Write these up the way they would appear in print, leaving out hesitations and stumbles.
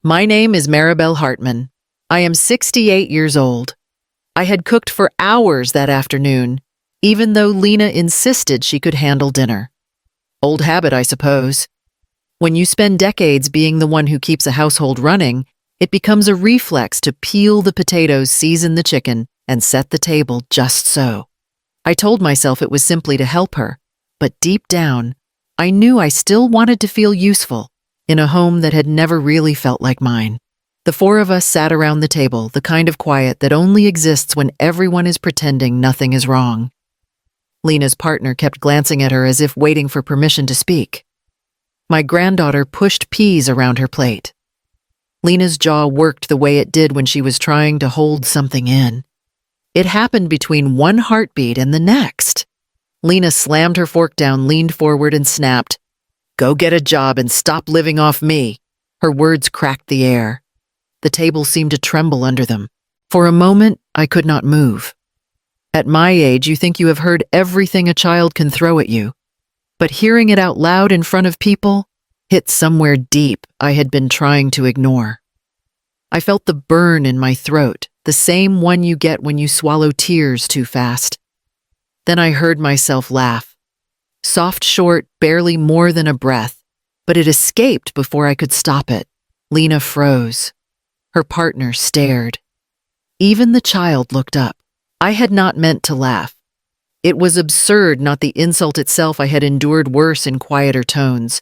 My name is Maribel Hartman. I am 68 years old. I had cooked for hours that afternoon, even though Lena insisted she could handle dinner. Old habit, I suppose. When you spend decades being the one who keeps a household running, it becomes a reflex to peel the potatoes, season the chicken, and set the table just so. I told myself it was simply to help her, but deep down, I knew I still wanted to feel useful in a home that had never really felt like mine. The four of us sat around the table, the kind of quiet that only exists when everyone is pretending nothing is wrong. Lena's partner kept glancing at her as if waiting for permission to speak. My granddaughter pushed peas around her plate. Lena's jaw worked the way it did when she was trying to hold something in. It happened between one heartbeat and the next. Lena slammed her fork down, leaned forward, and snapped, "Go get a job and stop living off me." Her words cracked the air. The table seemed to tremble under them. For a moment, I could not move. At my age, you think you have heard everything a child can throw at you. But hearing it out loud in front of people hit somewhere deep I had been trying to ignore. I felt the burn in my throat, the same one you get when you swallow tears too fast. Then I heard myself laugh. Soft, short, barely more than a breath, but it escaped before I could stop it. Lena froze. Her partner stared. Even the child looked up. I had not meant to laugh. It was absurd, not the insult itself. I had endured worse in quieter tones.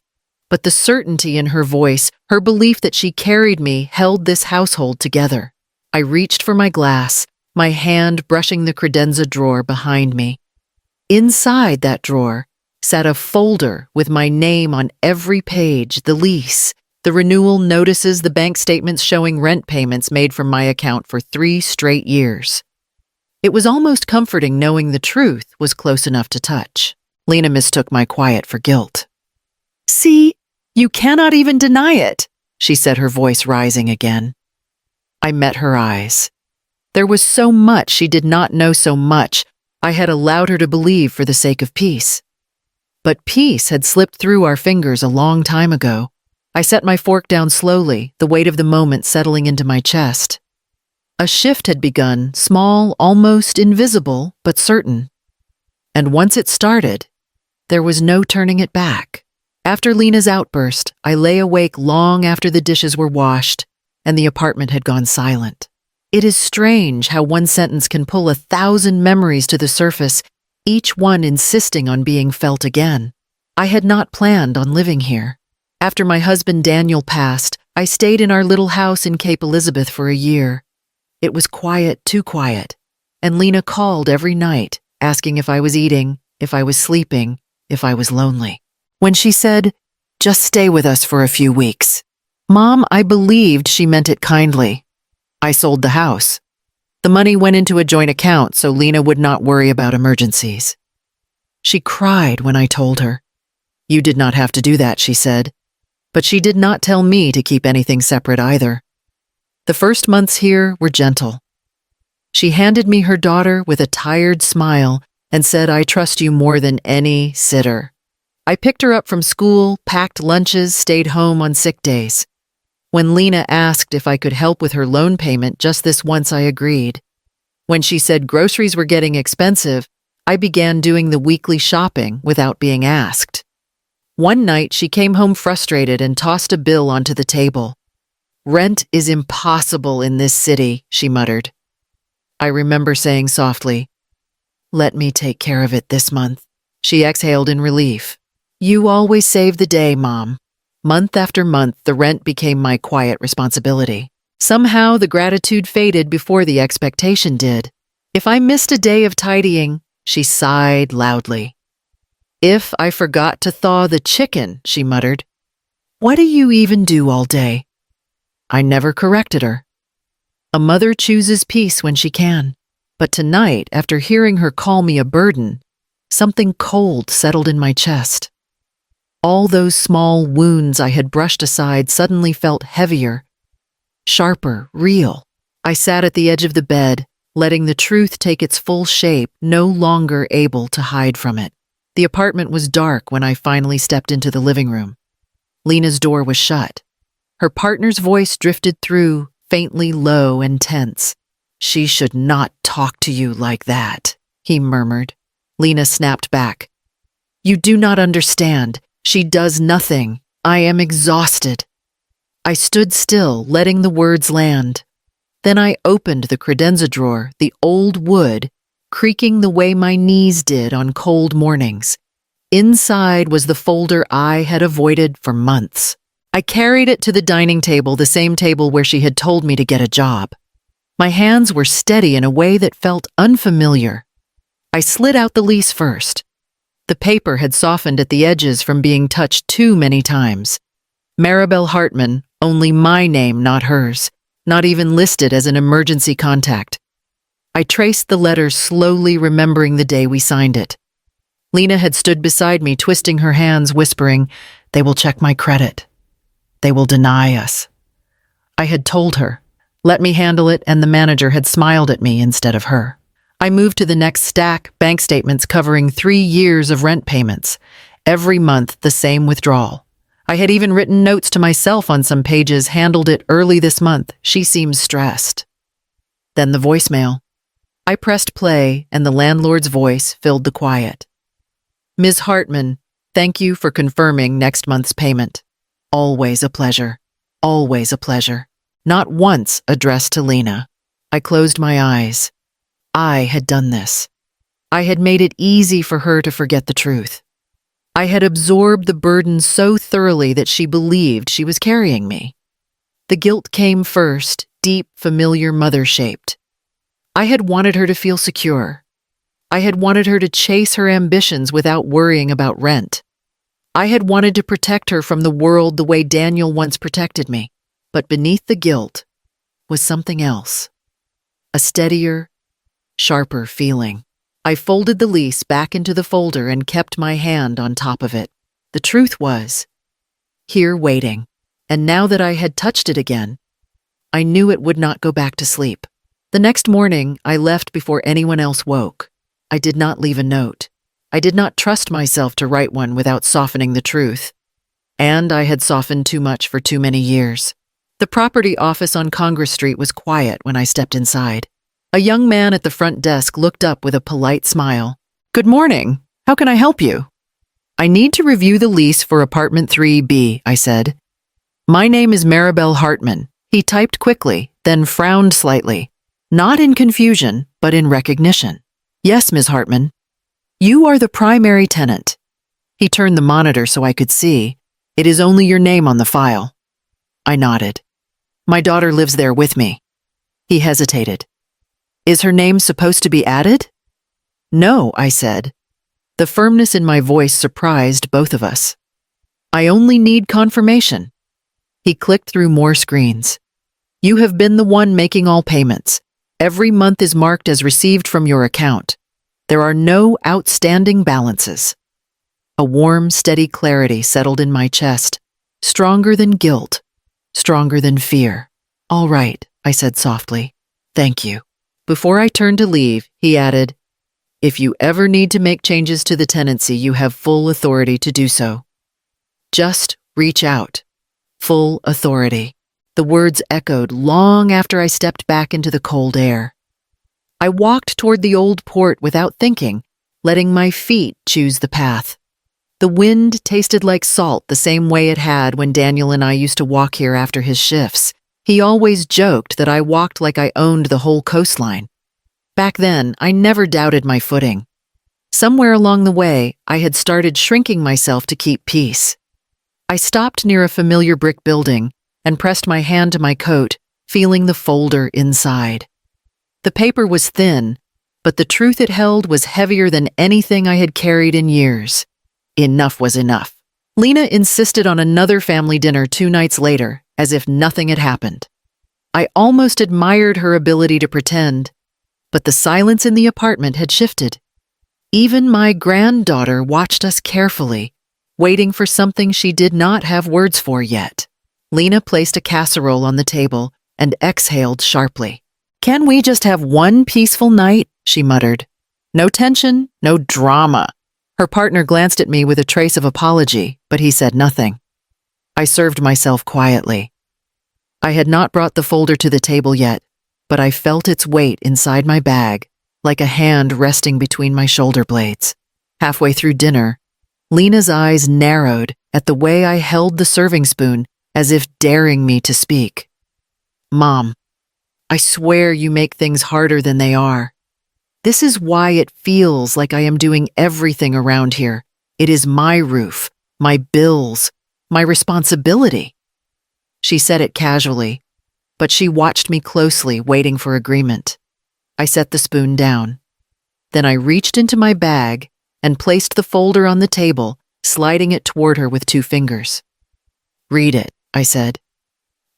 But the certainty in her voice, her belief that she carried me, held this household together. I reached for my glass, my hand brushing the credenza drawer behind me. Inside that drawer sat a folder with my name on every page, the lease, the renewal notices, the bank statements showing rent payments made from my account for 3 straight years. It was almost comforting knowing the truth was close enough to touch. Lena mistook my quiet for guilt. "See, you cannot even deny it," she said, her voice rising again. I met her eyes. There was so much she did not know, so much I had allowed her to believe for the sake of peace. But peace had slipped through our fingers a long time ago. I set my fork down slowly, the weight of the moment settling into my chest. A shift had begun, small, almost invisible, but certain. And once it started, there was no turning it back. After Lena's outburst, I lay awake long after the dishes were washed and the apartment had gone silent. It is strange how one sentence can pull 1,000 memories to the surface, each one insisting on being felt again. I had not planned on living here. After my husband Daniel passed, I stayed in our little house in Cape Elizabeth for a year. It was quiet, too quiet, and Lena called every night, asking if I was eating, if I was sleeping, if I was lonely. When she said, "Just stay with us for a few weeks," Mom, I believed she meant it kindly. I sold the house. The money went into a joint account so Lena would not worry about emergencies. She cried when I told her. "You did not have to do that," she said. But she did not tell me to keep anything separate either. The first months here were gentle. She handed me her daughter with a tired smile and said, "I trust you more than any sitter." I picked her up from school, packed lunches, stayed home on sick days. When Lena asked if I could help with her loan payment just this once, I agreed. When she said groceries were getting expensive, I began doing the weekly shopping without being asked. One night, she came home frustrated and tossed a bill onto the table. "Rent is impossible in this city," she muttered. I remember saying softly, "Let me take care of it this month." She exhaled in relief. "You always save the day, Mom." Month after month, the rent became my quiet responsibility. Somehow, the gratitude faded before the expectation did. If I missed a day of tidying, she sighed loudly. If I forgot to thaw the chicken, she muttered, "What do you even do all day?" I never corrected her. A mother chooses peace when she can. But tonight, after hearing her call me a burden, something cold settled in my chest. All those small wounds I had brushed aside suddenly felt heavier, sharper, real. I sat at the edge of the bed, letting the truth take its full shape, no longer able to hide from it. The apartment was dark when I finally stepped into the living room. Lena's door was shut. Her partner's voice drifted through, faintly low and tense. "She should not talk to you like that," he murmured. Lena snapped back. "You do not understand. She does nothing. I am exhausted." I stood still, letting the words land. Then I opened the credenza drawer, the old wood, creaking the way my knees did on cold mornings. Inside was the folder I had avoided for months. I carried it to the dining table, the same table where she had told me to get a job. My hands were steady in a way that felt unfamiliar. I slid out the lease first. The paper had softened at the edges from being touched too many times. Maribel Hartman, only my name, not hers, not even listed as an emergency contact. I traced the letters, slowly remembering the day we signed it. Lena had stood beside me, twisting her hands, whispering, "They will check my credit. They will deny us." I had told her, "Let me handle it," and the manager had smiled at me instead of her. I moved to the next stack, bank statements covering 3 years of rent payments. Every month, the same withdrawal. I had even written notes to myself on some pages, "Handled it early this month. She seems stressed." Then the voicemail. I pressed play, and the landlord's voice filled the quiet. "Ms. Hartman, thank you for confirming next month's payment. Always a pleasure. Always a pleasure." Not once addressed to Lena. I closed my eyes. I had done this. I had made it easy for her to forget the truth. I had absorbed the burden so thoroughly that she believed she was carrying me. The guilt came first, deep, familiar, mother-shaped. I had wanted her to feel secure. I had wanted her to chase her ambitions without worrying about rent. I had wanted to protect her from the world the way Daniel once protected me. But beneath the guilt was something else. A steadier, sharper feeling. I folded the lease back into the folder and kept my hand on top of it. The truth was, here waiting, and now that I had touched it again, I knew it would not go back to sleep. The next morning, I left before anyone else woke. I did not leave a note. I did not trust myself to write one without softening the truth. And I had softened too much for too many years. The property office on Congress Street was quiet when I stepped inside. A young man at the front desk looked up with a polite smile. "Good morning. How can I help you?" "I need to review the lease for apartment 3B, I said. "My name is Maribel Hartman." He typed quickly, then frowned slightly. Not in confusion, but in recognition. "Yes, Ms. Hartman. You are the primary tenant." He turned the monitor so I could see. "It is only your name on the file." I nodded. "My daughter lives there with me." He hesitated. "Is her name supposed to be added?" "No," I said. The firmness in my voice surprised both of us. "I only need confirmation." He clicked through more screens. "You have been the one making all payments. Every month is marked as received from your account. There are no outstanding balances." A warm, steady clarity settled in my chest, stronger than guilt, stronger than fear. "All right," I said softly. "Thank you." Before I turned to leave, he added, "If you ever need to make changes to the tenancy, you have full authority to do so. Just reach out." Full authority. The words echoed long after I stepped back into the cold air. I walked toward the old port without thinking, letting my feet choose the path. The wind tasted like salt the same way it had when Daniel and I used to walk here after his shifts. He always joked that I walked like I owned the whole coastline. Back then, I never doubted my footing. Somewhere along the way, I had started shrinking myself to keep peace. I stopped near a familiar brick building and pressed my hand to my coat, feeling the folder inside. The paper was thin, but the truth it held was heavier than anything I had carried in years. Enough was enough. Lena insisted on another family dinner 2 nights later, as if nothing had happened. I almost admired her ability to pretend, but the silence in the apartment had shifted. Even my granddaughter watched us carefully, waiting for something she did not have words for yet. Lena placed a casserole on the table and exhaled sharply. "Can we just have one peaceful night?" she muttered. "No tension, no drama." Her partner glanced at me with a trace of apology, but he said nothing. I served myself quietly. I had not brought the folder to the table yet, but I felt its weight inside my bag, like a hand resting between my shoulder blades. Halfway through dinner, Lena's eyes narrowed at the way I held the serving spoon, as if daring me to speak. "Mom, I swear you make things harder than they are. This is why it feels like I am doing everything around here. It is my roof, my bills, my responsibility." She said it casually, but she watched me closely, waiting for agreement. I set the spoon down. Then I reached into my bag and placed the folder on the table, sliding it toward her with 2 fingers. "Read it," I said.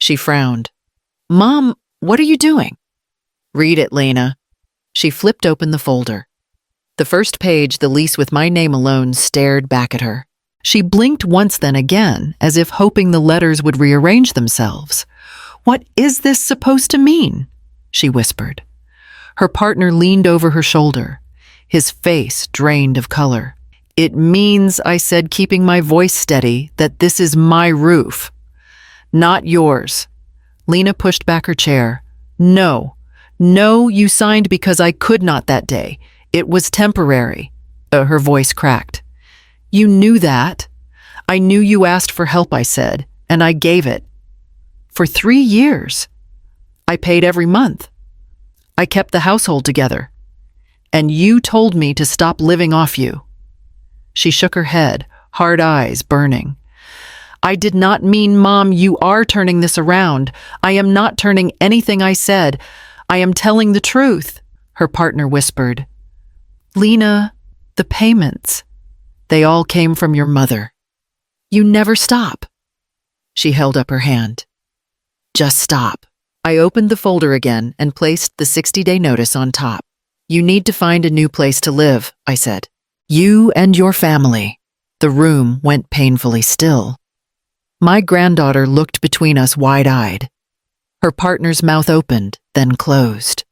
She frowned. "Mom, what are you doing?" "Read it, Lena." She flipped open the folder. The first page, the lease with my name alone, stared back at her. She blinked once, then again, as if hoping the letters would rearrange themselves. "What is this supposed to mean?" she whispered. Her partner leaned over her shoulder, his face drained of color. "It means," I said, keeping my voice steady, "that this is my roof, not yours." Lena pushed back her chair. No, you signed because I could not that day. It was temporary." Her voice cracked. "You knew that. I knew you asked for help," I said, "and I gave it. For 3 years. I paid every month. I kept the household together. And you told me to stop living off you." She shook her head, hard eyes burning. "I did not mean, Mom, you are turning this around. I am not turning anything I said. I am telling the truth," her partner whispered. "Lena, the payments, they all came from your mother. You never stop." She held up her hand. "Just stop." I opened the folder again and placed the 60-day notice on top. "You need to find a new place to live," I said. "You and your family." The room went painfully still. My granddaughter looked between us wide-eyed. Her partner's mouth opened, then closed.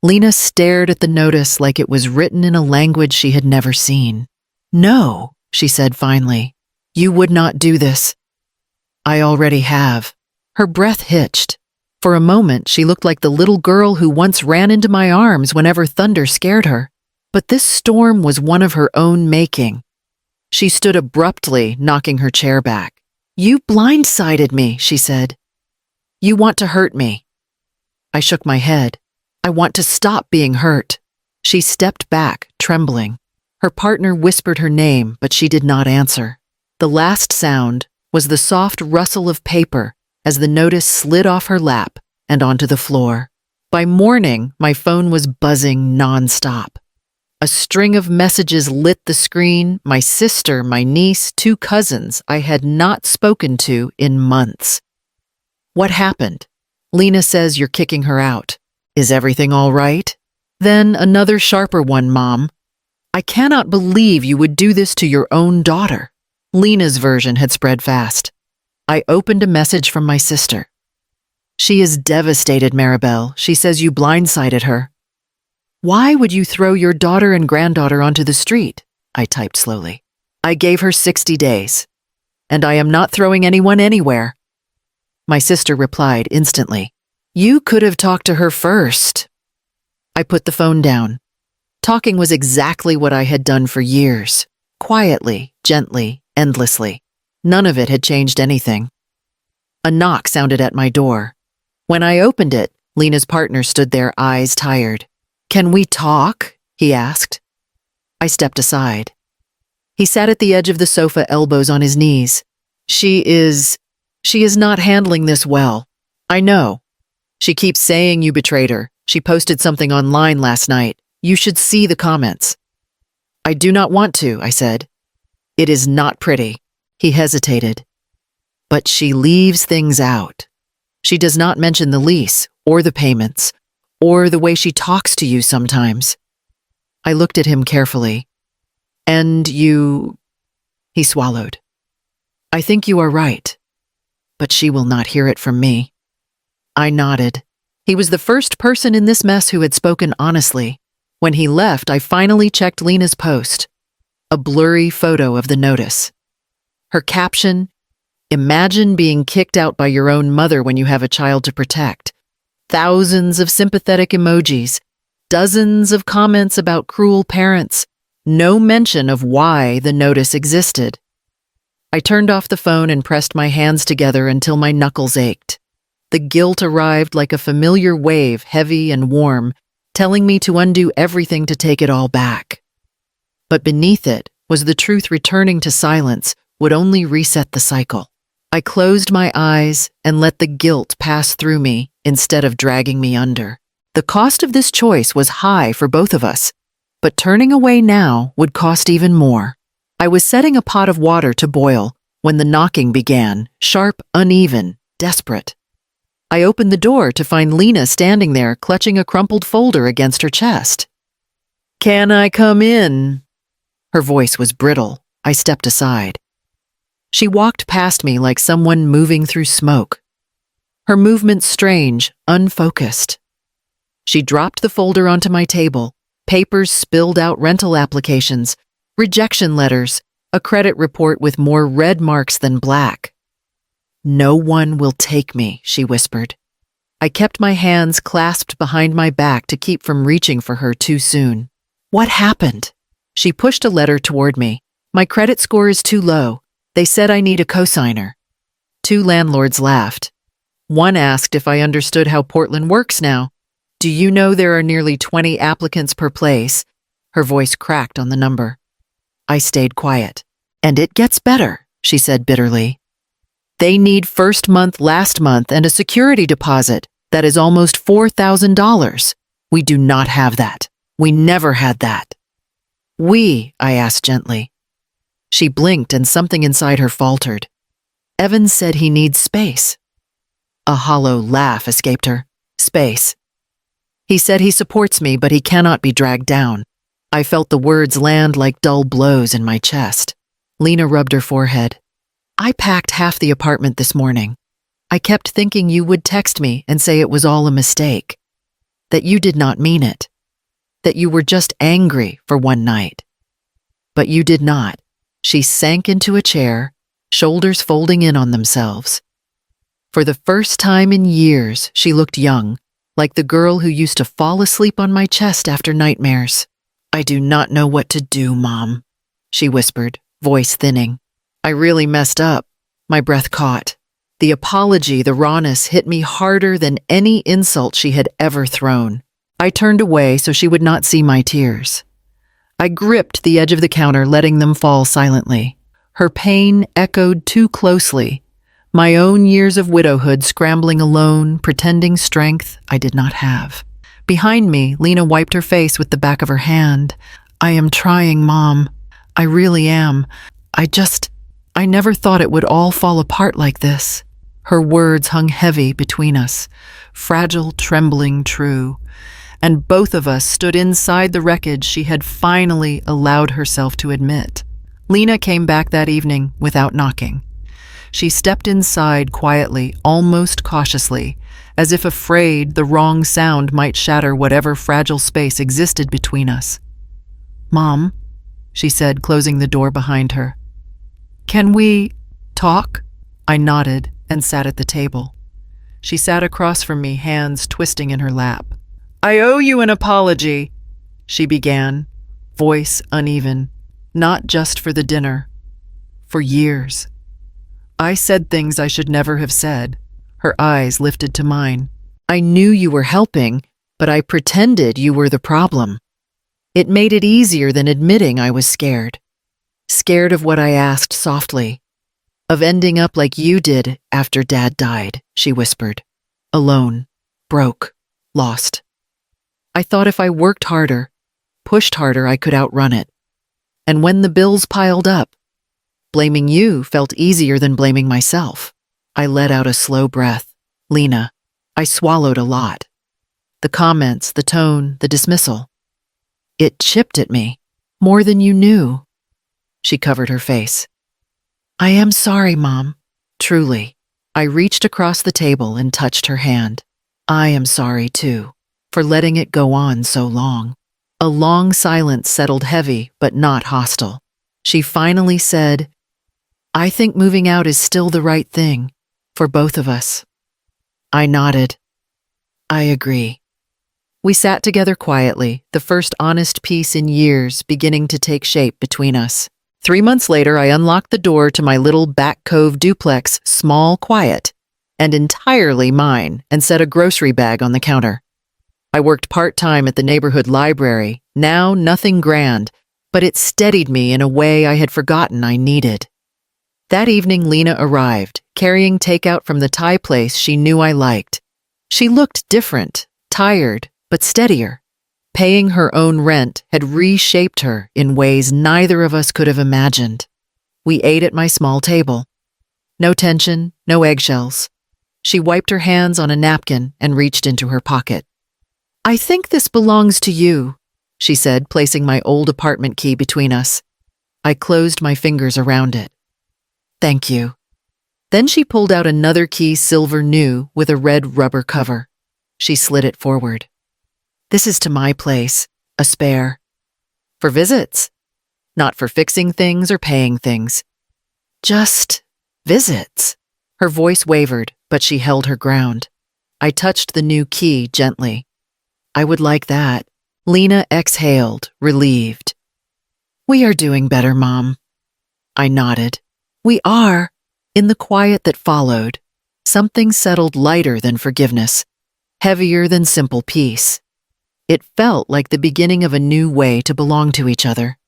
Lena stared at the notice like it was written in a language she had never seen. "No," she said finally. "You would not do this." "I already have." Her breath hitched. For a moment, she looked like the little girl who once ran into my arms whenever thunder scared her. But this storm was one of her own making. She stood abruptly, knocking her chair back. "You blindsided me," she said. "You want to hurt me." I shook my head. "I want to stop being hurt." She stepped back, trembling. Her partner whispered her name, but she did not answer. The last sound was the soft rustle of paper as the notice slid off her lap and onto the floor. By morning, my phone was buzzing nonstop. A string of messages lit the screen. My sister, my niece, 2 cousins I had not spoken to in months. "What happened?" "Lena says you're kicking her out. Is everything all right?" Then another sharper one, "Mom, I cannot believe you would do this to your own daughter." Lena's version had spread fast. I opened a message from my sister. "She is devastated, Maribel. She says you blindsided her." "Why would you throw your daughter and granddaughter onto the street?" I typed slowly. "I gave her 60 days, and I am not throwing anyone anywhere." My sister replied instantly, "You could have talked to her first." I put the phone down. Talking was exactly what I had done for years. Quietly, gently, endlessly. None of it had changed anything. A knock sounded at my door. When I opened it, Lena's partner stood there, eyes tired. "Can we talk?" he asked. I stepped aside. He sat at the edge of the sofa, elbows on his knees. She is not handling this well. I know. She keeps saying you betrayed her. She posted something online last night. You should see the comments." "I do not want to," I said. "It is not pretty." He hesitated. "But she leaves things out. She does not mention the lease, or the payments, or the way she talks to you sometimes." I looked at him carefully. "And you—" He swallowed. "I think you are right, but she will not hear it from me." I nodded. He was the first person in this mess who had spoken honestly. When he left, I finally checked Lena's post. A blurry photo of the notice. Her caption, Imagine being kicked out by your own mother when you have a child to protect. Thousands of sympathetic emojis, dozens of comments about cruel parents, no mention of why the notice existed. I turned off the phone and pressed my hands together until my knuckles ached. The guilt arrived like a familiar wave, heavy and warm, telling me to undo everything to take it all back. But beneath it was the truth returning to silence would only reset the cycle. I closed my eyes and let the guilt pass through me instead of dragging me under. The cost of this choice was high for both of us, but turning away now would cost even more. I was setting a pot of water to boil when the knocking began, sharp, uneven, desperate. I opened the door to find Lena standing there clutching a crumpled folder against her chest. "Can I come in?" Her voice was brittle. I stepped aside. She walked past me like someone moving through smoke. Her movements strange, unfocused. She dropped the folder onto my table. Papers spilled out, rental applications, rejection letters, a credit report with more red marks than black. "No one will take me," she whispered. I kept my hands clasped behind my back to keep from reaching for her too soon. "What happened?" She pushed a letter toward me. "My credit score is too low. They said I need a cosigner." Two landlords laughed. One asked if I understood how Portland works now. "Do you know there are nearly 20 applicants per place?" Her voice cracked on the number. I stayed quiet. "And it gets better," she said bitterly. "They need first month, last month, and a security deposit that is almost $4,000. We do not have that. We never had that." I asked gently. She blinked and something inside her faltered. "Evan said he needs space." A hollow laugh escaped her. "Space. He said he supports me, but he cannot be dragged down." I felt the words land like dull blows in my chest. Lena rubbed her forehead. "I packed half the apartment this morning. I kept thinking you would text me and say it was all a mistake. That you did not mean it. That you were just angry for one night. But you did not." She sank into a chair, shoulders folding in on themselves. For the first time in years, she looked young, like the girl who used to fall asleep on my chest after nightmares. "I do not know what to do, Mom," she whispered, voice thinning. I really messed up. My breath caught. The apology, the rawness, hit me harder than any insult she had ever thrown. I turned away so she would not see my tears. I gripped the edge of the counter, letting them fall silently. Her pain echoed too closely. My own years of widowhood scrambling alone, pretending strength I did not have. Behind me, Lena wiped her face with the back of her hand. "I am trying, Mom. I really am. I never thought it would all fall apart like this." Her words hung heavy between us, fragile, trembling, true. And both of us stood inside the wreckage she had finally allowed herself to admit. Lena came back that evening without knocking. She stepped inside quietly, almost cautiously, as if afraid the wrong sound might shatter whatever fragile space existed between us. "Mom," she said, closing the door behind her. "Can we talk?" I nodded and sat at the table. She sat across from me, hands twisting in her lap. "I owe you an apology," she began, voice uneven. "Not just for the dinner. For years. I said things I should never have said." Her eyes lifted to mine. "I knew you were helping, but I pretended you were the problem. It made it easier than admitting I was scared. Scared of what I asked softly. Of ending up like you did after Dad died," she whispered. "Alone. Broke. Lost. I thought if I worked harder, pushed harder, I could outrun it. And when the bills piled up, blaming you felt easier than blaming myself." I let out a slow breath. "Lena, I swallowed a lot. The comments, the tone, the dismissal. It chipped at me, more than you knew." She covered her face. "I am sorry, Mom. Truly." I reached across the table and touched her hand. "I am sorry, too, for letting it go on so long." A long silence settled, heavy but not hostile. She finally said, I think moving out is still the right thing for both of us. I nodded. I agree. We sat together quietly, the first honest peace in years beginning to take shape between us. 3 months later, I unlocked the door to my little back cove duplex, small, quiet, and entirely mine, and set a grocery bag on the counter. I worked part-time at the neighborhood library, now nothing grand, but it steadied me in a way I had forgotten I needed. That evening, Lena arrived, carrying takeout from the Thai place she knew I liked. She looked different, tired, but steadier. Paying her own rent had reshaped her in ways neither of us could have imagined. We ate at my small table. No tension, no eggshells. She wiped her hands on a napkin and reached into her pocket. I think this belongs to you, she said, placing my old apartment key between us. I closed my fingers around it. Thank you. Then she pulled out another key, silver new, with a red rubber cover. She slid it forward. This is to my place, a spare. For visits. Not for fixing things or paying things. Just visits. Her voice wavered, but she held her ground. I touched the new key gently. I would like that. Lena exhaled, relieved. We are doing better, Mom. I nodded. We are. In the quiet that followed, something settled lighter than forgiveness, heavier than simple peace. It felt like the beginning of a new way to belong to each other.